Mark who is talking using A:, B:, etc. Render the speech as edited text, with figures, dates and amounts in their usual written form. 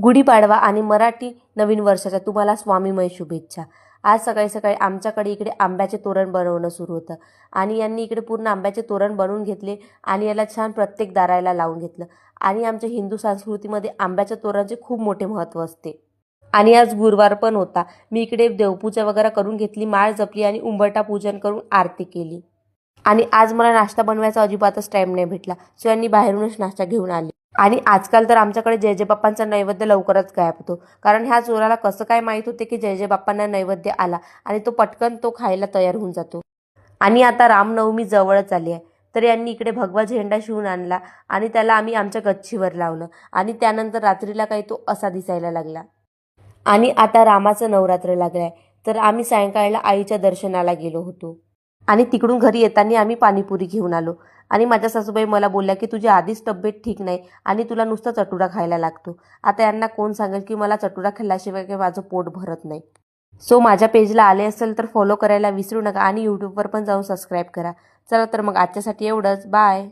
A: गुढीपाडवा आणि मराठी नवीन वर्षाच्या तुम्हाला स्वामीमय शुभेच्छा। आज सकाळी सकाळी आमच्याकडे इकडे आंब्याचे तोरण बनवणं सुरू होतं आणि यांनी इकडे पूर्ण आंब्याचे तोरण बनवून घेतले आणि याला छान प्रत्येक दाराला लावून घेतलं। आणि आमच्या हिंदू संस्कृतीमध्ये आंब्याच्या तोरणाचे खूप मोठे महत्त्व असते। आणि आज गुरुवार पण होता। मी इकडे देवपूजा वगैरे करून घेतली, माळ जपली आणि उंबरठा पूजन करून आरती केली। आणि आज मला नाश्ता बनवायचा अजिबातच टाइम नाही भेटला, सो यांनी बाहेरूनच नाश्ता घेऊन आले। आणि आजकाल तर आमच्याकडे जय जय बाप्पांचा नैवेद्य लवकरच गायब होतो, कारण ह्या चोराला कसं काय माहीत होते की जय जय बाप्पांना नैवेद्य आला आणि तो पटकन तो खायला तयार होऊन जातो। आणि आता रामनवमी जवळच आली आहे, तर यांनी इकडे भगवा झेंडा शिवून आणला आणि त्याला आम्ही आमच्या गच्चीवर लावलं आणि त्यानंतर रात्रीला काही तो असा दिसायला लागला। आणि आता रामाचं नवरात्र लागलंय, तर आम्ही सायंकाळला आईच्या दर्शनाला गेलो होतो आणि तिकडून घरी येताना आम्ही पाणीपुरी घेऊन आलो। आणि माझ्या सासूबाई मला बोलल्या की तुझी आधीच तब्येत ठीक नाही आणि तुला नुसता चटुरा खायला लागतो। आता यांना कोण सांगेल की मला चटुरा खाल्ल्याशिवाय काही माझं पोट भरत नाही। सो माझ्या पेजला आले असेल तर फॉलो करायला विसरू नका आणि यूट्यूबवर पण जाऊन सबस्क्राईब करा। चला तर मग आजच्यासाठी एवढंच, बाय।